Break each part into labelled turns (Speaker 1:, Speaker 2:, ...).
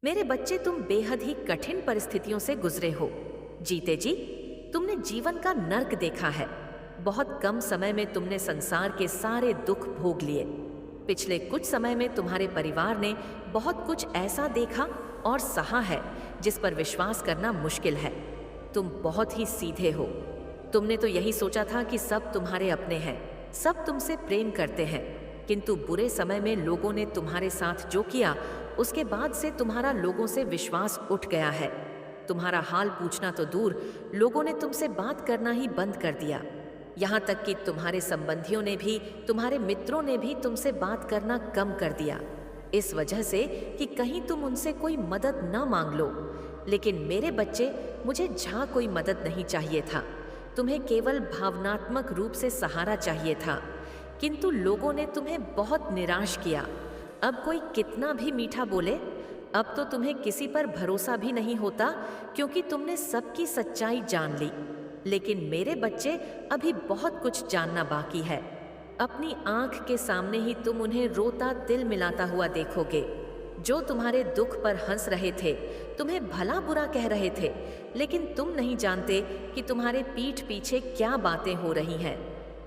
Speaker 1: मेरे बच्चे, तुम बेहद ही कठिन परिस्थितियों से गुजरे हो। जीते जी, तुमने जीवन का नर्क देखा है। बहुत कम समय में तुमने संसार के सारे दुख भोग लिए। पिछले कुछ समय में तुम्हारे परिवार ने बहुत कुछ ऐसा देखा और सहा है जिस पर विश्वास करना मुश्किल है। तुम बहुत ही सीधे हो। तुमने तो यही सोचा था कि सब तुम्हारे अपने हैं, सब तुमसे प्रेम करते हैं, किंतु बुरे समय में लोगों ने तुम्हारे साथ जो किया, उसके बाद से तुम्हारा लोगों से विश्वास उठ गया है। तुम्हारा हाल पूछना तो दूर, लोगों ने तुमसे बात करना ही बंद कर दिया। यहाँ तक कि तुम्हारे संबंधियों ने भी, तुम्हारे मित्रों ने भी तुमसे बात करना कम कर दिया, इस वजह से कि कहीं तुम उनसे कोई मदद न मांग लो। लेकिन मेरे बच्चे, मुझे जहाँ कोई मदद नहीं चाहिए था, तुम्हें केवल भावनात्मक रूप से सहारा चाहिए था, किंतु लोगों ने तुम्हें बहुत निराश किया। अब कोई कितना भी मीठा बोले, अब तो तुम्हें किसी पर भरोसा भी नहीं होता, क्योंकि तुमने सबकी सच्चाई जान ली। लेकिन मेरे बच्चे, अभी बहुत कुछ जानना बाकी है। अपनी आंख के सामने ही तुम उन्हें रोता तिल मिलाता हुआ देखोगे। जो तुम्हारे दुख पर हंस रहे थे, तुम्हें भला बुरा कह रहे थे, लेकिन तुम नहीं जानते कि तुम्हारे पीठ पीछे क्या बातें हो रही हैं।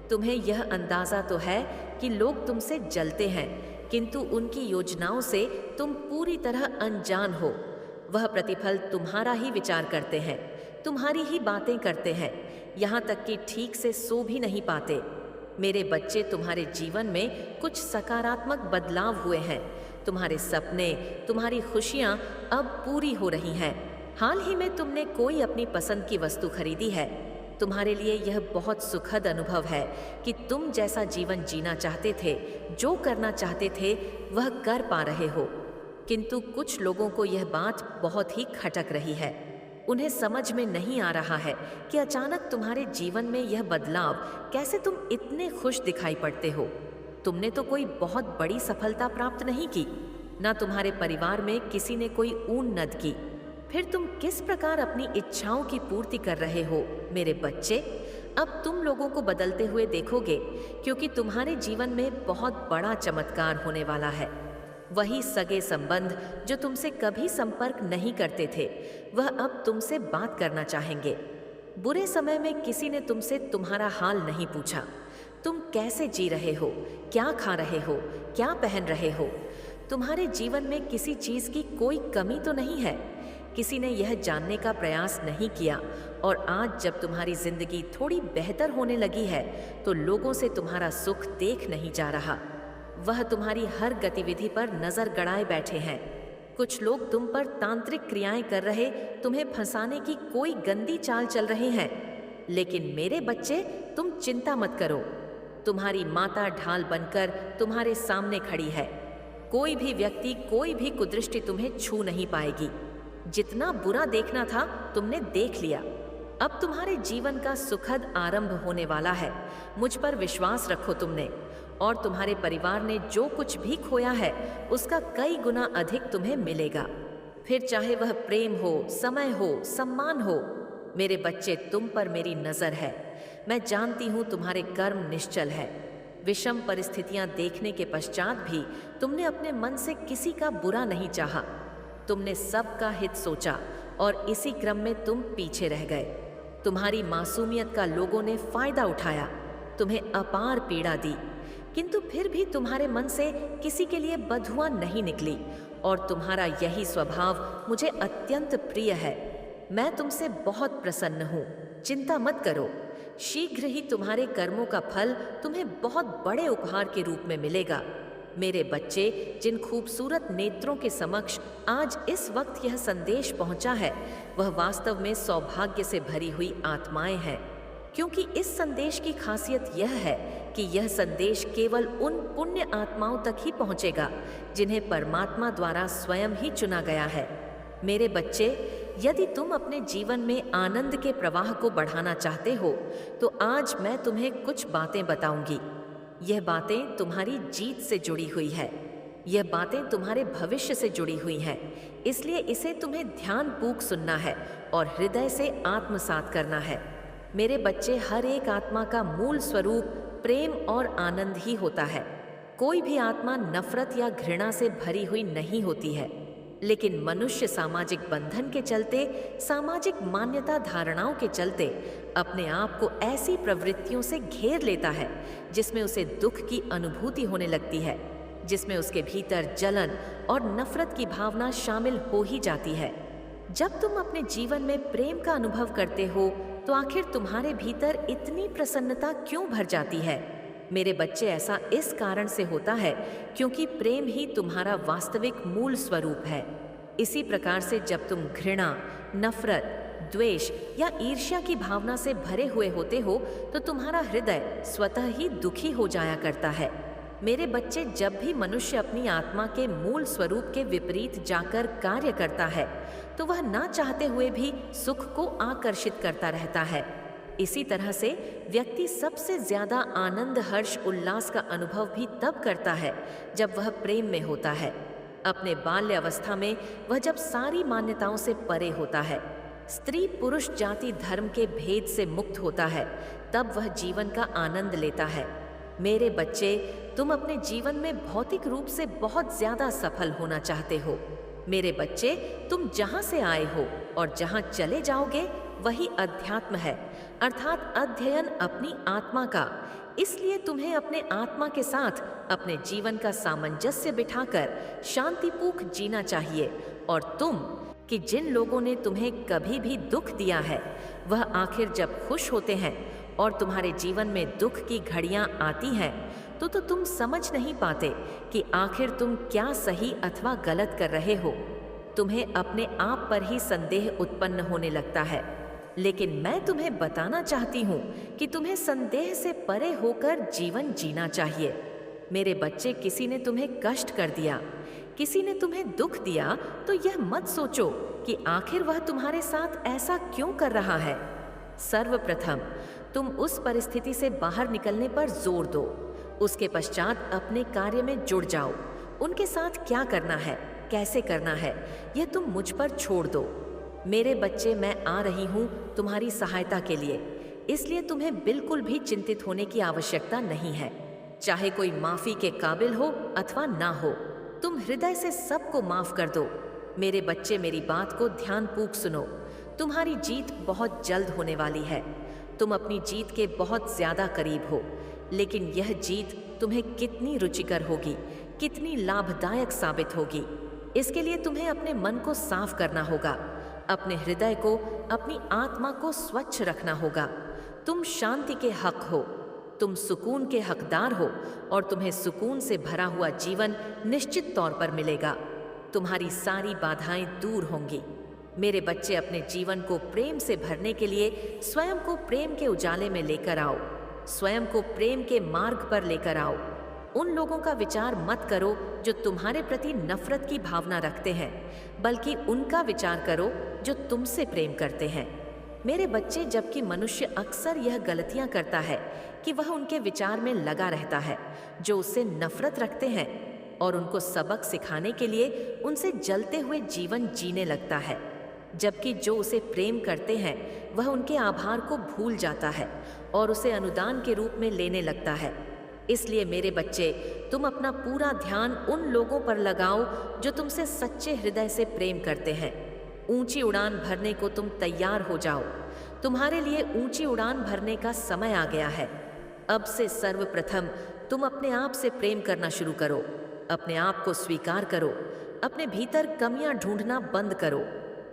Speaker 1: तुम्हें यह अंदाजा तो है कि लोग तुमसे जलते हैं, किंतु उनकी योजनाओं से तुम पूरी तरह अनजान हो। वह प्रतिफल तुम्हारा ही विचार करते हैं, तुम्हारी ही बातें करते हैं, यहाँ तक कि ठीक से सो भी नहीं पाते। मेरे बच्चे, तुम्हारे जीवन में कुछ सकारात्मक बदलाव हुए हैं। तुम्हारे सपने, तुम्हारी खुशियाँ अब पूरी हो रही हैं। हाल ही में तुमने कोई अपनी पसंद की वस्तु खरीदी है। तुम्हारे लिए यह बहुत सुखद अनुभव है कि तुम जैसा जीवन जीना चाहते थे, जो करना चाहते थे, वह कर पा रहे हो। किंतु कुछ लोगों को यह बात बहुत ही खटक रही है। उन्हें समझ में नहीं आ रहा है कि अचानक तुम्हारे जीवन में यह बदलाव कैसे तुम इतने खुश दिखाई पड़ते हो। तुमने तो कोई बहुत बड़ी सफलता प्राप्त नहीं की, ना तुम्हारे परिवार में किसी ने कोई उन्नत की। फिर तुम किस प्रकार अपनी इच्छाओं की पूर्ति कर रहे हो मेरे बच्चे? अब तुम लोगों को बदलते हुए देखोगे, क्योंकि तुम्हारे जीवन में बहुत बड़ा चमत्कार होने वाला है। वही सगे संबंध जो तुमसे कभी संपर्क नहीं करते थे, वह अब तुमसे बात करना चाहेंगे। बुरे समय में किसी ने तुमसे तुम्हारा हाल नहीं पूछा। तुम कैसे जी रहे हो, क्या खा रहे हो, क्या पहन रहे हो? तुम्हारे जीवन में किसी चीज की कोई कमी तो नहीं है। किसी ने यह जानने का प्रयास नहीं किया, और आज जब तुम्हारी जिंदगी थोड़ी बेहतर होने लगी है, तो लोगों से तुम्हारा सुख देख नहीं जा रहा। वह तुम्हारी हर गतिविधि पर नजर गड़ाए बैठे हैं। कुछ लोग तुम पर तांत्रिक क्रियाएं कर रहे, तुम्हें फंसाने की कोई गंदी चाल चल रहे हैं। लेकिन मेरे बच्चे, तुम चिंता मत करो। तुम्हारी माता ढाल बनकर तुम्हारे सामने खड़ी है। कोई भी व्यक्ति, कोई भी कुदृष्टि तुम्हें छू नहीं पाएगी। जितना बुरा देखना था, तुमने देख लिया। अब तुम्हारे जीवन का सुखद आरंभ होने वाला है। मुझ पर विश्वास रखो तुमने, और तुम्हारे परिवार ने जो कुछ भी खोया है, उसका कई गुना अधिक तुम्हें मिलेगा। फिर चाहे वह प्रेम हो, समय हो, सम्मान हो। मेरे बच्चे, तुम पर मेरी नजर है। मैं जानती हूँ तुम्हारे कर्म निश्चल है। विषम परिस्थितियां देखने के पश्चात भी तुमने अपने मन से किसी का बुरा नहीं चाहा। तुमने सबका हित सोचा, और इसी क्रम में तुम पीछे रह गए। तुम्हारी मासूमियत का लोगों ने फायदा उठाया, तुम्हें अपार पीड़ा दी, किंतु फिर भी तुम्हारे मन से किसी के लिए बददुआ नहीं निकली, और तुम्हारा यही स्वभाव मुझे अत्यंत प्रिय है। मैं तुमसे बहुत प्रसन्न हूँ, चिंता मत करो। शीघ्र ही तुम्हारे कर्मों का फल तुम्हें बहुत बड़े उपहार के रूप में मिलेगा। मेरे बच्चे, जिन खूबसूरत नेत्रों के समक्ष आज इस वक्त यह संदेश पहुंचा है, वह वास्तव में सौभाग्य से भरी हुई आत्माएं हैं। क्योंकि इस संदेश की खासियत यह है कि यह संदेश केवल उन पुण्य आत्माओं तक ही पहुंचेगा जिन्हें परमात्मा द्वारा स्वयं ही चुना गया है। मेरे बच्चे, यदि तुम अपने जीवन में आनंद के प्रवाह को बढ़ाना चाहते हो, तो आज मैं तुम्हें कुछ बातें बताऊंगी। यह बातें तुम्हारी जीत से जुड़ी हुई है। यह बातें तुम्हारे भविष्य से जुड़ी हुई हैं। इसलिए इसे तुम्हें ध्यानपूर्वक सुनना है और हृदय से आत्मसात करना है। मेरे बच्चे, हर एक आत्मा का मूल स्वरूप प्रेम और आनंद ही होता है। कोई भी आत्मा नफरत या घृणा से भरी हुई नहीं होती है। लेकिन मनुष्य सामाजिक बंधन के चलते, सामाजिक मान्यता धारणाओं के चलते अपने आप को ऐसी प्रवृत्तियों से घेर लेता है जिसमें उसे दुख की अनुभूति होने लगती है, जिसमें उसके भीतर जलन और नफरत की भावना शामिल हो ही जाती है। जब तुम अपने जीवन में प्रेम का अनुभव करते हो तो आखिर तुम्हारे भीतर इतनी प्रसन्नता क्यों भर जाती है? मेरे बच्चे, ऐसा इस कारण से होता है क्योंकि प्रेम ही तुम्हारा वास्तविक मूल स्वरूप है। इसी प्रकार से जब तुम घृणा, नफरत, द्वेष या ईर्ष्या की भावना से भरे हुए होते हो तो तुम्हारा हृदय स्वतः ही दुखी हो जाया करता है। मेरे बच्चे, जब भी मनुष्य अपनी आत्मा के मूल स्वरूप के विपरीत जाकर कार्य करता है तो वह ना चाहते हुए भी सुख को आकर्षित करता रहता है। इसी तरह से व्यक्ति सबसे ज्यादा आनंद, हर्ष, उल्लास का अनुभव भी तब करता है जब वह प्रेम में होता है। अपने बाल्य अवस्था में वह जब सारी मान्यताओं से परे होता है, स्त्री पुरुष जाति धर्म के भेद से मुक्त होता है, तब वह जीवन का आनंद लेता है। मेरे बच्चे, तुम अपने जीवन में भौतिक रूप से बहुत ज्यादा सफल होना चाहते हो। मेरे बच्चे, तुम जहां से आए हो और जहां चले जाओगे वही अध्यात्म है, अर्थात अध्ययन अपनी आत्मा का। इसलिए तुम्हें अपने आत्मा के साथ अपने जीवन का सामंजस्य बिठाकर शांतिपूर्वक जीना चाहिए। और तुम कि जिन लोगों ने तुम्हें कभी भी दुख दिया है वह आखिर जब खुश होते हैं और तुम्हारे जीवन में दुख की घड़ियां आती हैं तो तुम समझ नहीं पाते कि आखिर तुम क्या सही अथवा गलत कर रहे हो। तुम्हें अपने आप पर ही संदेह उत्पन्न होने लगता है। लेकिन मैं तुम्हें बताना चाहती हूँ कि तुम्हें संदेह से परे होकर जीवन जीना चाहिए। मेरे बच्चे, किसी ने तुम्हें कष्ट कर दिया, किसी ने तुम्हें दुख दिया तो यह मत सोचो कि आखिर वह तुम्हारे साथ ऐसा क्यों कर रहा है। सर्वप्रथम तुम उस परिस्थिति से बाहर निकलने पर जोर दो। उसके पश्चात अपने कार्य में जुड़ जाओ। उनके साथ क्या करना है, कैसे करना है, यह तुम मुझ पर छोड़ दो। मेरे बच्चे, मैं आ रही हूँ तुम्हारी सहायता के लिए, इसलिए तुम्हें बिल्कुल भी चिंतित होने की आवश्यकता नहीं है। चाहे कोई माफी के काबिल हो अथवा ना हो, तुम हृदय से सबको माफ कर दो। मेरे बच्चे, मेरी बात को ध्यानपूर्वक सुनो। तुम्हारी जीत बहुत जल्द होने वाली है। तुम अपनी जीत के बहुत ज्यादा करीब हो, लेकिन यह जीत तुम्हें कितनी रुचिकर होगी, कितनी लाभदायक साबित होगी, इसके लिए तुम्हें अपने मन को साफ करना होगा, अपने हृदय को, अपनी आत्मा को स्वच्छ रखना होगा। तुम शांति के हक हो, तुम सुकून के हकदार हो और तुम्हें सुकून से भरा हुआ जीवन निश्चित तौर पर मिलेगा। तुम्हारी सारी बाधाएं दूर होंगी। मेरे बच्चे, अपने जीवन को प्रेम से भरने के लिए स्वयं को प्रेम के उजाले में लेकर आओ। स्वयं को प्रेम के मार्ग पर लेकर आओ। उन लोगों का विचार मत करो जो तुम्हारे प्रति नफरत की भावना रखते हैं, बल्कि उनका विचार करो जो तुमसे प्रेम करते हैं। मेरे बच्चे, जबकि मनुष्य अक्सर यह गलतियां करता है कि वह उनके विचार में लगा रहता है जो उससे नफरत रखते हैं, और उनको सबक सिखाने के लिए उनसे जलते हुए जीवन जीने लगता है, जबकि जो उसे प्रेम करते हैं वह उनके आभार को भूल जाता है और उसे अनुदान के रूप में लेने लगता है। इसलिए मेरे बच्चे, तुम अपना पूरा ध्यान उन लोगों पर लगाओ जो तुमसे सच्चे हृदय से प्रेम करते हैं। ऊंची उड़ान भरने को तुम तैयार हो जाओ। तुम्हारे लिए ऊंची उड़ान भरने का समय आ गया है। अब से सर्वप्रथम तुम अपने आप से प्रेम करना शुरू करो। अपने आप को स्वीकार करो। अपने भीतर कमियां ढूंढना बंद करो।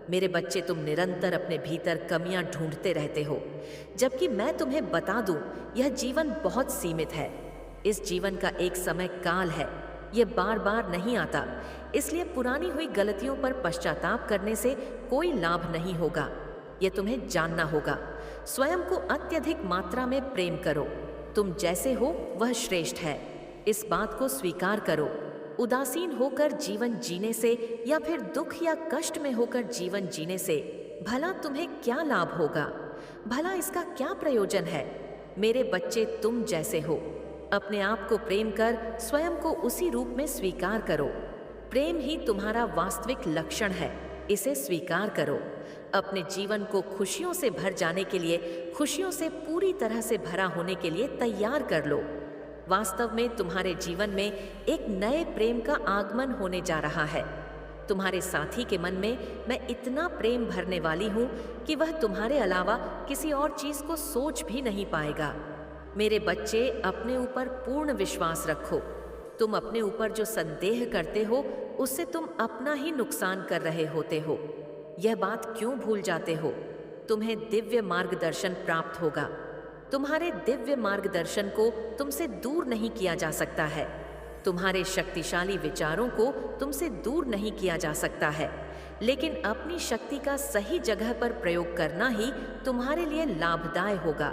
Speaker 1: मेरे बच्चे, तुम निरंतर अपने भीतर कमियां ढूंढते रहते हो, जबकि मैं तुम्हें बता दूं, यह जीवन बहुत सीमित है। इस जीवन का एक समय काल है, यह बार बार नहीं आता। इसलिए पुरानी हुई गलतियों पर पश्चाताप करने से कोई लाभ नहीं होगा। यह तुम्हें जानना होगा। स्वयं को अत्यधिक मात्रा में प्रेम करो। तुम जैसे हो वह श्रेष्ठ है, इस बात को स्वीकार करो। उदासीन होकर जीवन जीने से या फिर दुख या कष्ट में होकर जीवन जीने से भला तुम्हें क्या लाभ होगा? भला इसका क्या प्रयोजन है? मेरे बच्चे, तुम जैसे हो, अपने आप को प्रेम कर स्वयं को उसी रूप में स्वीकार करो। प्रेम ही तुम्हारा वास्तविक लक्षण है, इसे स्वीकार करो। अपने जीवन को खुशियों से भर जाने के लिए, खुशियों से पूरी तरह से भरा होने के लिए तैयार कर लो। वास्तव में तुम्हारे जीवन में एक नए प्रेम का आगमन होने जा रहा है। तुम्हारे साथी के मन में मैं इतना प्रेम भरने वाली हूँ कि वह तुम्हारे अलावा किसी और चीज को सोच भी नहीं पाएगा। मेरे बच्चे, अपने ऊपर पूर्ण विश्वास रखो। तुम अपने ऊपर जो संदेह करते हो उससे तुम अपना ही नुकसान कर रहे होते हो। यह बात क्यों भूल जाते हो? तुम्हें दिव्य मार्गदर्शन प्राप्त होगा। तुम्हारे दिव्य मार्गदर्शन को तुमसे दूर नहीं किया जा सकता है। तुम्हारे शक्तिशाली विचारों को तुमसे दूर नहीं किया जा सकता है, लेकिन अपनी शक्ति का सही जगह पर प्रयोग करना ही तुम्हारे लिए लाभदायक होगा।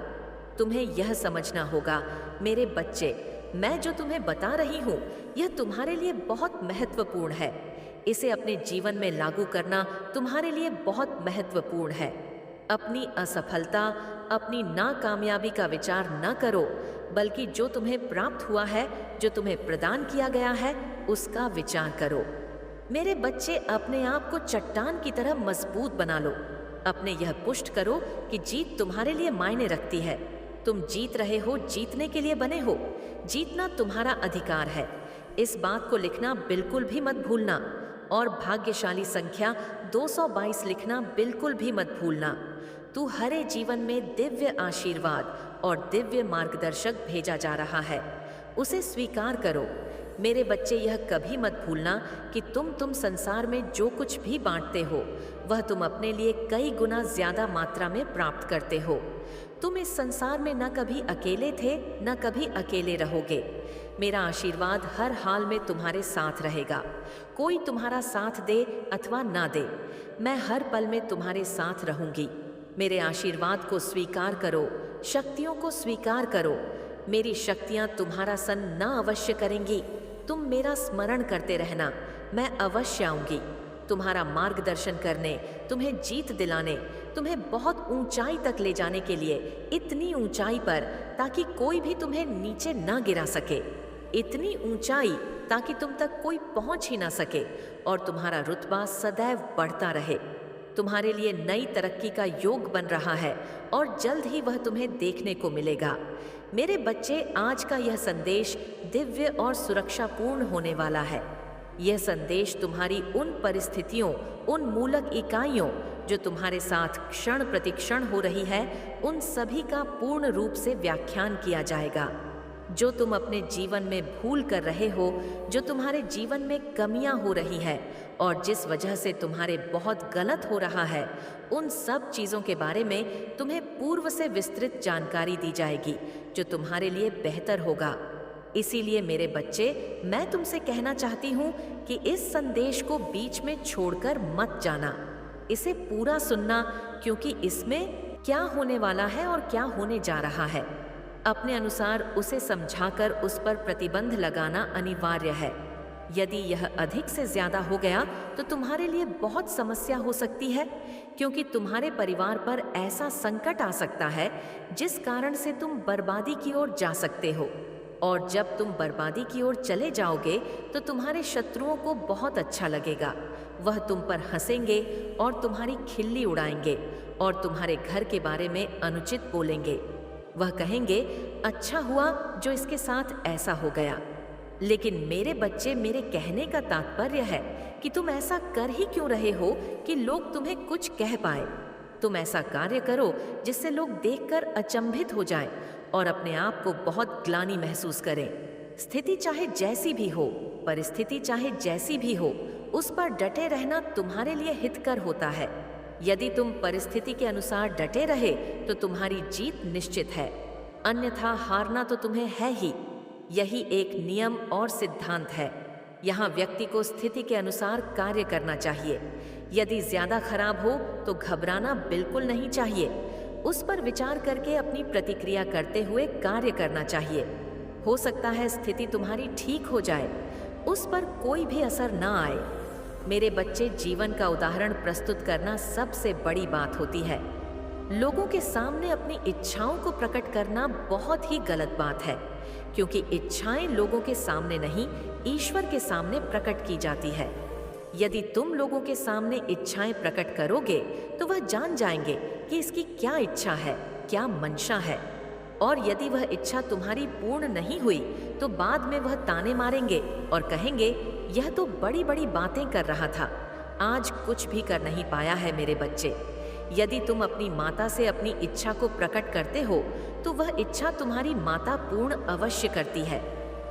Speaker 1: तुम्हें यह समझना होगा मेरे बच्चे, मैं जो तुम्हें बता रही हूँ यह तुम्हारे लिए बहुत महत्वपूर्ण है। इसे अपने जीवन में लागू करना तुम्हारे लिए बहुत महत्वपूर्ण है। अपनी असफलता, अपनी नाकामयाबी का विचार न करो, बल्कि जो तुम्हें प्राप्त हुआ है, जो तुम्हें प्रदान किया गया है, उसका विचार करो। मेरे बच्चे, अपने आप को चट्टान की तरह मजबूत बना लो। अपने यह पुष्ट करो कि जीत तुम्हारे लिए मायने रखती है। तुम जीत रहे हो, जीतने के लिए बने हो। जीतना तुम्हारा अधिकार है। इस बात को लिखना बिल्कुल भी मत भूलना, और भाग्यशाली संख्या 222 लिखना बिल्कुल भी मत भूलना। तू हरे जीवन में दिव्य आशीर्वाद और दिव्य मार्गदर्शक भेजा जा रहा है, उसे स्वीकार करो। मेरे बच्चे, यह कभी मत भूलना कि तुम संसार में जो कुछ भी बांटते हो वह तुम अपने लिए कई गुना ज्यादा मात्रा में प्राप्त करते हो। तुम इस संसार में न कभी अकेले थे, न कभी अकेले रहोगे। मेरा आशीर्वाद हर हाल में तुम्हारे साथ रहेगा। कोई तुम्हारा साथ दे अथवा ना दे, मैं हर पल में तुम्हारे साथ रहूंगी। मेरे आशीर्वाद को स्वीकार करो, शक्तियों को स्वीकार करो। मेरी शक्तियां तुम्हारा सन न अवश्य करेंगी। तुम मेरा स्मरण करते रहना, मैं अवश्य आऊंगी तुम्हारा मार्गदर्शन करने, तुम्हें जीत दिलाने, तुम्हें बहुत ऊंचाई तक ले जाने के लिए। इतनी ऊंचाई पर ताकि कोई भी तुम्हें नीचे ना गिरा सके। इतनी ऊंचाई ताकि तुम तक कोई पहुंच ही ना सके, और तुम्हारा रुतबा सदैव बढ़ता रहे। तुम्हारे लिए नई तरक्की का योग बन रहा है, और जल्द ही वह तुम्हें देखने को मिलेगा। मेरे बच्चे, आज का यह संदेश दिव्य और सुरक्षापूर्ण होने वाला है। यह संदेश तुम्हारी उन परिस्थितियों, उन मूलक इकाइयों जो तुम्हारे साथ क्षण प्रतिक्षण हो रही है, उन सभी का पूर्ण रूप से व्याख्यान किया जाएगा। जो तुम अपने जीवन में भूल कर रहे हो, जो तुम्हारे जीवन में कमियां हो रही है, और जिस वजह से तुम्हारे बहुत गलत हो रहा है, उन सब चीज़ों के बारे में तुम्हें पूर्व से विस्तृत जानकारी दी जाएगी, जो तुम्हारे लिए बेहतर होगा। इसीलिए मेरे बच्चे, मैं तुमसे कहना चाहती हूँ कि इस संदेश को बीच में छोड़कर मत जाना। इसे पूरा सुनना, क्योंकि इसमें क्या होने वाला है और क्या होने जा रहा है, अपने अनुसार उसे समझाकर उस पर प्रतिबंध लगाना अनिवार्य है। यदि यह अधिक से ज्यादा हो गया तो तुम्हारे लिए बहुत समस्या हो सकती है, क्योंकि तुम्हारे परिवार पर ऐसा संकट आ सकता है जिस कारण से तुम बर्बादी की ओर जा सकते हो। और जब तुम बर्बादी की ओर चले जाओगे तो तुम्हारे शत्रुओं को बहुत अच्छा लगेगा। वह तुम पर हंसेंगे और तुम्हारी खिल्ली उड़ाएंगे और तुम्हारे घर के बारे में अनुचित बोलेंगे। वह कहेंगे, अच्छा हुआ जो इसके साथ ऐसा हो गया। लेकिन मेरे बच्चे, मेरे कहने का तात्पर्य है कि तुम ऐसा कर ही क्यों रहे हो कि लोग तुम्हें कुछ कह पाए। तुम ऐसा कार्य करो जिससे लोग देखकर अचंभित हो जाएं और अपने आप को बहुत ग्लानि महसूस करें। स्थिति चाहे जैसी भी हो, परिस्थिति चाहे जैसी भी हो, उस पर डटे रहना तुम्हारे लिए हितकर होता है। यदि तुम परिस्थिति के अनुसार डटे रहे तो तुम्हारी जीत निश्चित है, अन्यथा हारना तो तुम्हें है ही। यही एक नियम और सिद्धांत है। यहाँ व्यक्ति को स्थिति के अनुसार कार्य करना चाहिए। यदि ज्यादा खराब हो तो घबराना बिल्कुल नहीं चाहिए। उस पर विचार करके अपनी प्रतिक्रिया करते हुए कार्य करना चाहिए। हो सकता है स्थिति तुम्हारी ठीक हो जाए, उस पर कोई भी असर न आए। मेरे बच्चे, जीवन का उदाहरण प्रस्तुत करना सबसे बड़ी बात होती है। लोगों के सामने अपनी इच्छाओं को प्रकट करना बहुत ही गलत बात है, क्योंकि इच्छाएं लोगों के सामने नहीं, ईश्वर के सामने प्रकट की जाती है। यदि तुम लोगों के सामने इच्छाएं प्रकट करोगे तो वह जान जाएंगे कि इसकी क्या इच्छा है, क्या मंशा है। और यदि वह इच्छा तुम्हारी पूर्ण नहीं हुई तो बाद में वह ताने मारेंगे और कहेंगे, यह तो बड़ी बड़ी बातें कर रहा था, आज कुछ भी कर नहीं पाया है। मेरे बच्चे, यदि तुम अपनी माता से अपनी इच्छा को प्रकट करते हो तो वह इच्छा तुम्हारी माता पूर्ण अवश्य करती है।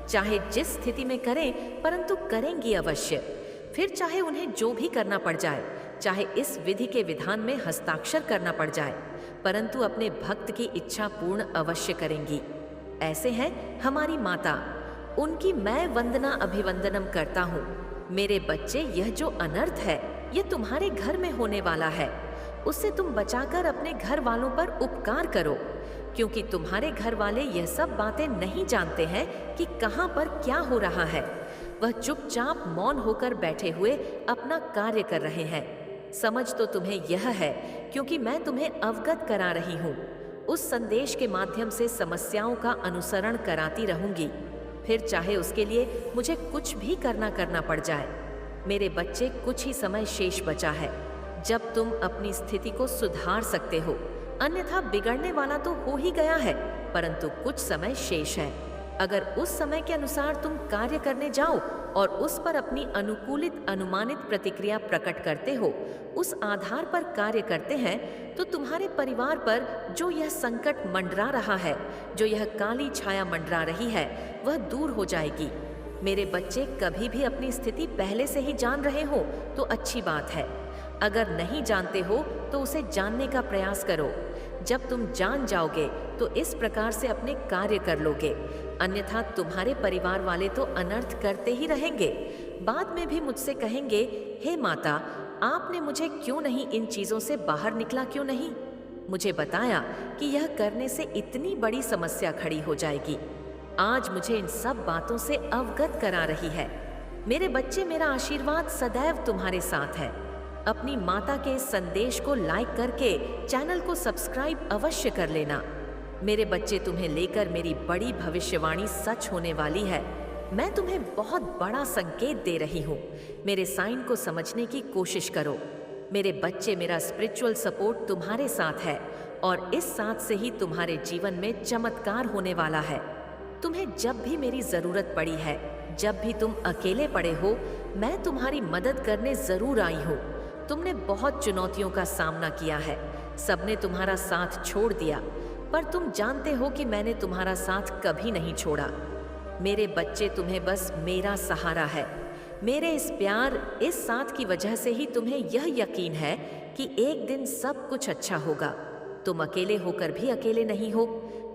Speaker 1: चाहे जिस स्थिति में करें, परंतु करेंगी अवश्य। फिर चाहे उन्हें जो भी करना पड़ जाए, चाहे इस विधि के विधान में हस्ताक्षर करना पड़ जाए, परंतु अपने भक्त की इच्छा पूर्ण अवश्य करेंगी। ऐसे हैं हमारी माता, उनकी मैं वंदना अभिवंदनम करता हूँ। मेरे बच्चे, यह जो अनर्थ है यह तुम्हारे घर में होने वाला है, उससे तुम बचाकर अपने घर वालों पर उपकार करो, क्योंकि तुम्हारे घर वाले यह सब बातें नहीं जानते हैं कि कहाँ पर क्या हो रहा है। वह चुपचाप मौन होकर बैठे हुए अपना कार्य कर रहे हैं। समझ तो तुम्हें यह है क्योंकि मैं तुम्हें अवगत करा रही हूँ। उस संदेश के माध्यम से समस्याओं का अनुसरण कराती रहूंगी, फिर चाहे उसके लिए मुझे कुछ भी करना पड़ जाए। मेरे बच्चे, कुछ ही समय शेष बचा है जब तुम अपनी स्थिति को सुधार सकते हो, अन्यथा बिगड़ने वाला तो हो ही गया है, परंतु कुछ समय शेष है। अगर उस समय के अनुसार तुम कार्य करने जाओ और उस पर अपनी अनुकूलित अनुमानित प्रतिक्रिया प्रकट करते हो, उस आधार पर कार्य करते हैं, तो तुम्हारे परिवार पर जो यह संकट मंडरा रहा है, जो यह काली छाया मंडरा रही है, वह दूर हो जाएगी। मेरे बच्चे, कभी भी अपनी स्थिति पहले से ही जान रहे हो तो अच्छी बात है। अगर नहीं जानते हो तो उसे जानने का प्रयास करो। जब तुम जान जाओगे तो इस प्रकार से अपने कार्य कर लोगे, अन्यथा तुम्हारे परिवार वाले तो अनर्थ करते ही रहेंगे। बाद में भी मुझसे कहेंगे, हे माता, आपने मुझे क्यों नहीं इन चीज़ों से बाहर निकला, क्यों नहीं मुझे बताया कि यह करने से इतनी बड़ी समस्या खड़ी हो जाएगी। आज मुझे इन सब बातों से अवगत करा रही है। मेरे बच्चे, मेरा आशीर्वाद सदैव तुम्हारे साथ है। अपनी माता के इस संदेश को लाइक करके चैनल को सब्सक्राइब अवश्य कर लेना। मेरे बच्चे, तुम्हें लेकर मेरी बड़ी भविष्यवाणी सच होने वाली है। मैं तुम्हें बहुत बड़ा संकेत दे रही हूँ। मेरे साइन को समझने की कोशिश करो। मेरे बच्चे, मेरा स्पिरिचुअल सपोर्ट तुम्हारे साथ है और इस साथ से ही तुम्हारे जीवन में चमत्कार होने वाला है। तुम्हें जब भी मेरी जरूरत पड़ी है, जब भी तुम अकेले पड़े हो, मैं तुम्हारी मदद करने जरूर आई हूँ। तुमने बहुत चुनौतियों का सामना किया है, सबने तुम्हारा साथ छोड़ दिया, पर तुम जानते हो कि मैंने तुम्हारा साथ कभी नहीं छोड़ा। मेरे बच्चे, तुम्हें बस मेरा सहारा है। मेरे इस प्यार, इस साथ की वजह से ही तुम्हें यह यकीन है कि एक दिन सब कुछ अच्छा होगा। तुम अकेले होकर भी अकेले नहीं हो,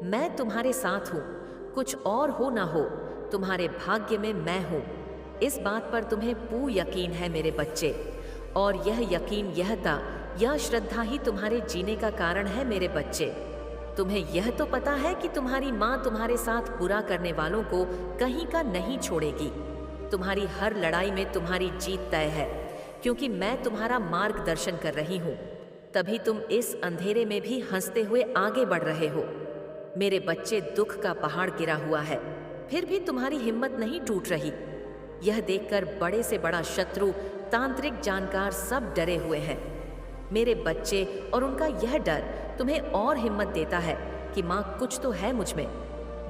Speaker 1: मैं तुम्हारे साथ हूँ। कुछ और हो ना हो, तुम्हारे भाग्य में मैं हूँ। इस बात पर तुम्हें पूर्ण यकीन है मेरे बच्चे, और यह यकीन, यह श्रद्धा ही तुम्हारे जीने का कारण है मेरे बच्चे। तुम्हें यह तो पता है कि तुम्हारी माँ तुम्हारे साथ बुरा करने वालों को कहीं का नहीं छोड़ेगी। तुम्हारी हर लड़ाई में तुम्हारी जीत तय है, क्योंकि मैं तुम्हारा मार्गदर्शन कर रही हूँ। तभी तुम इस अंधेरे में भी हंसते हुए आगे बढ़ रहे हो। मेरे बच्चे, दुख का पहाड़ गिरा हुआ है, फिर भी तुम्हारी हिम्मत नहीं टूट रही। यह देखकर बड़े से बड़ा शत्रु, तांत्रिक जानकार सब डरे हुए हैं। मेरे बच्चे, और उनका यह डर तुम्हें और हिम्मत देता है कि माँ कुछ तो है मुझ में,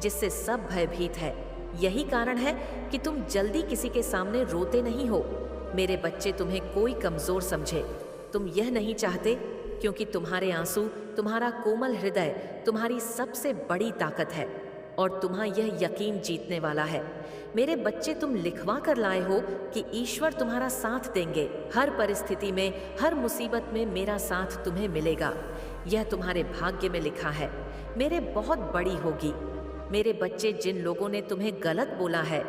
Speaker 1: जिससे सब भयभीत है। यही कारण है कि तुम जल्दी किसी के सामने रोते नहीं हो। मेरे बच्चे, तुम्हें कोई कमजोर समझे, तुम यह नहीं चाहते, क्योंकि तुम्हारे आंसू, तुम्हारा कोमल हृदय तुम्हारी सबसे बड़ी ताकत है और तुम्हारा यह यकीन जीतने वाला है। मेरे बच्चे, तुम लिखवा कर लाए हो कि ईश्वर तुम्हारा साथ देंगे। हर परिस्थिति में, हर मुसीबत में मेरा साथ तुम्हें मिलेगा। यह तुम्हारे भाग्य में लिखा है। मेरे बहुत बड़ी होगी। मेरे बच्चे, जिन लोगों ने तुम्हें गलत बोला है,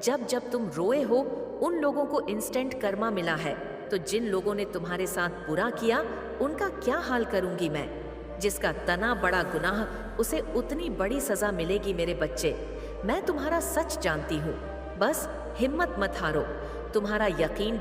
Speaker 1: जब जब तुम रोए हो, उन लोगों को इंस्टेंट कर्मा मिला है। तो जिन लोगों ने तुम्हारे साथ बुरा किया, उनका क्या हाल करूंगी मैं? जिसका तना बड़ा गुनाह, उसे उतनी बड़ी सजा मिलेगी। मेरे बच्चे, मैं तुम्हारा सच जानती हूँ। बस हिम्मत मत हारो, तुम्हारा यकीन